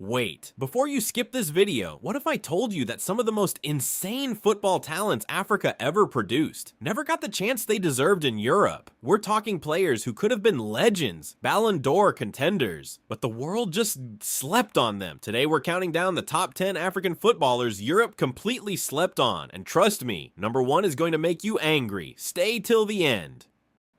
Wait, before you skip this video, what if I told you that some of the most insane football talents Africa ever produced never got the chance they deserved in Europe? We're talking players who could have been legends, Ballon d'Or contenders, but the world just slept on them. Today we're counting down the top 10 African footballers Europe completely slept on, and trust me, number 1 is going to make you angry. Stay till the end.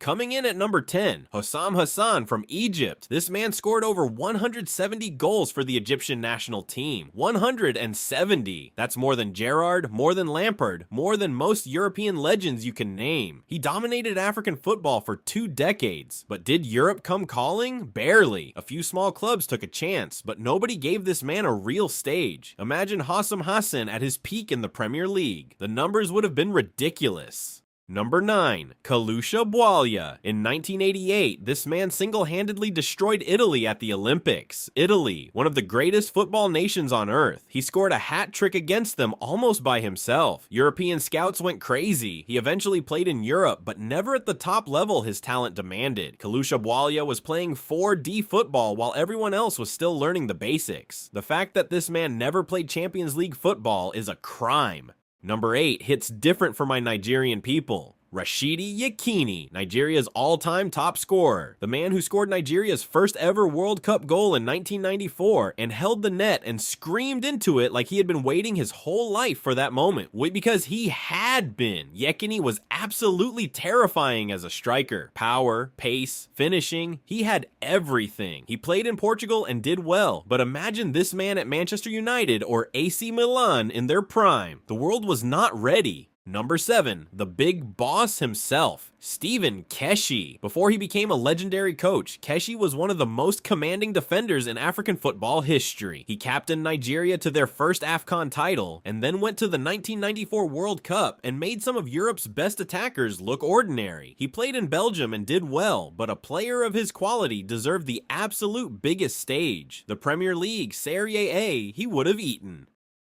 Coming in at number 10, Hossam Hassan from Egypt. This man scored over 170 goals for the Egyptian national team. 170! That's more than Gerrard, more than Lampard, more than most European legends you can name. He dominated African football for 2 decades. But did Europe come calling? Barely. A few small clubs took a chance, but nobody gave this man a real stage. Imagine Hossam Hassan at his peak in the Premier League. The numbers would have been ridiculous. Number 9, Kalusha Bwalia. In 1988, this man single-handedly destroyed Italy at the Olympics. Italy, one of the greatest football nations on earth. He scored a hat trick against them almost by himself. European scouts went crazy. He eventually played in Europe, but never at the top level his talent demanded. Kalusha Bwalia was playing 4D football while everyone else was still learning the basics. The fact that this man never played Champions League football is a crime. Number 8 hits different for my Nigerian people. Rashidi Yekini, Nigeria's all-time top scorer. The man who scored Nigeria's first ever World Cup goal in 1994 and held the net and screamed into it like he had been waiting his whole life for that moment. Because he had been. Yekini was absolutely terrifying as a striker. Power, pace, finishing, he had everything. He played in Portugal and did well, but imagine this man at Manchester United or AC Milan in their prime. The world was not ready. Number 7, the big boss himself, Stephen Keshi. Before he became a legendary coach, Keshi was one of the most commanding defenders in African football history. He captained Nigeria to their first AFCON title, and then went to the 1994 World Cup and made some of Europe's best attackers look ordinary. He played in Belgium and did well, but a player of his quality deserved the absolute biggest stage. The Premier League, Serie A, he would have eaten.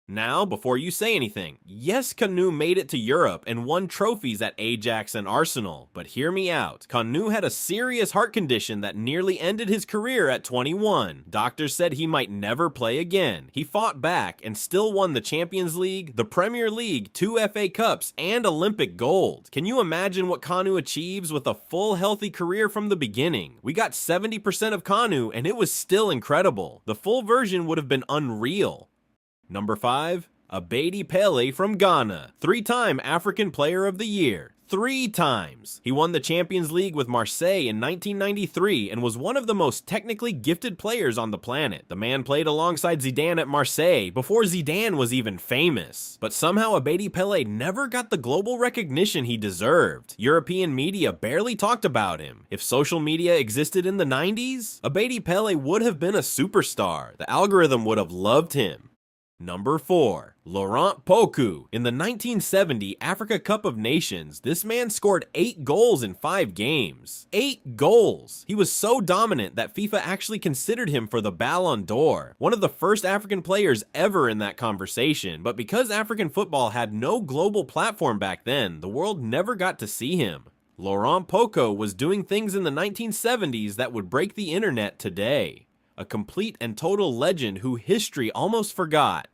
Now, before you say anything, yes, Kanu made it to Europe and won trophies at Ajax and Arsenal, but hear me out. Kanu had a serious heart condition that nearly ended his career at 21. Doctors said he might never play again. He fought back and still won the Champions League, the Premier League, 2 FA Cups, and Olympic gold. Can you imagine what Kanu achieves with a full healthy career from the beginning? We got 70% of Kanu and it was still incredible. The full version would have been unreal. Number 5, Abedi Pele from Ghana, 3-time African Player of the Year. 3 times. He won the Champions League with Marseille in 1993 and was one of the most technically gifted players on the planet. The man played alongside Zidane at Marseille before Zidane was even famous. But somehow Abedi Pele never got the global recognition he deserved. European media barely talked about him. If social media existed in the 90s, Abedi Pele would have been a superstar. The algorithm would have loved him. Number 4, Laurent Poku. In the 1970 Africa Cup of Nations, this man scored 8 goals in 5 games. 8 goals! He was so dominant that FIFA actually considered him for the Ballon d'Or, one of the first African players ever in that conversation, but because African football had no global platform back then, the world never got to see him. Laurent Poku was doing things in the 1970s that would break the internet today. A complete and total legend who history almost forgot.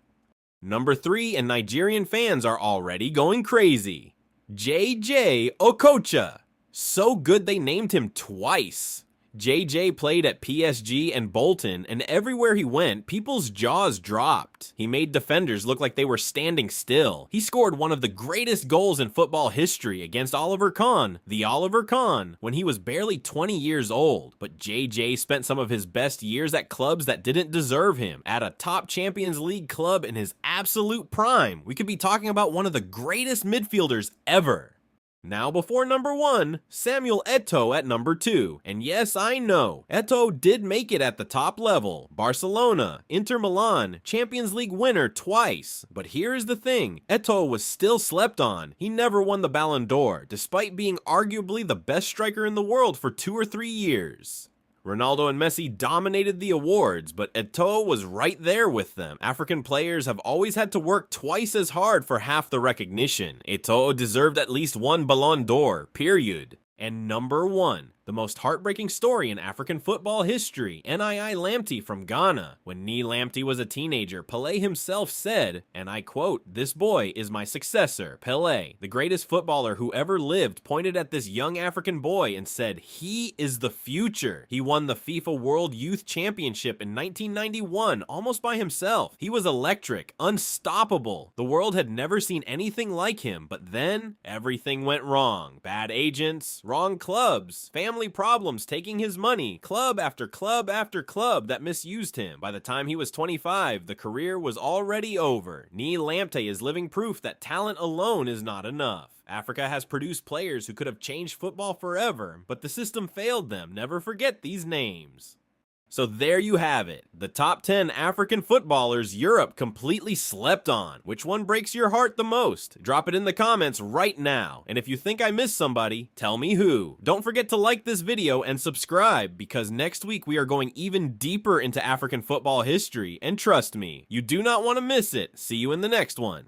Number 3, and Nigerian fans are already going crazy. JJ Okocha. So good they named him twice. JJ played at PSG and Bolton, and everywhere he went, people's jaws dropped. He made defenders look like they were standing still. He scored one of the greatest goals in football history against Oliver Kahn, the Oliver Kahn, when he was barely 20 years old. But JJ spent some of his best years at clubs that didn't deserve him. At a top Champions League club in his absolute prime, we could be talking about one of the greatest midfielders ever. Now before number 1, Samuel Eto'o at number 2. And yes, I know, Eto'o did make it at the top level. Barcelona, Inter Milan, Champions League winner twice. But here is the thing, Eto'o was still slept on. He never won the Ballon d'Or, despite being arguably the best striker in the world for 2 or 3 years. Ronaldo and Messi dominated the awards, but Eto'o was right there with them. African players have always had to work twice as hard for half the recognition. Eto'o deserved at least 1 Ballon d'Or, period. And number 1, The most heartbreaking story in African football history, Nii Lamptey from Ghana. When Nii Lamptey was a teenager, Pelé himself said, and I quote, "This boy is my successor, Pelé." The greatest footballer who ever lived pointed at this young African boy and said, "He is the future." He won the FIFA World Youth Championship in 1991 almost by himself. He was electric, unstoppable. The world had never seen anything like him, but then everything went wrong. Bad agents, wrong clubs, family problems taking his money, club after club after club that misused him. By the time he was 25, the career was already over. Nii Lamptey is living proof that talent alone is not enough. Africa has produced players who could have changed football forever, but the system failed them. Never forget these names. So there you have it, the top 10 African footballers Europe completely slept on. Which one breaks your heart the most? Drop it in the comments right now. And if you think I missed somebody, tell me who. Don't forget to like this video and subscribe, because next week we are going even deeper into African football history, and trust me, you do not want to miss it. See you in the next one.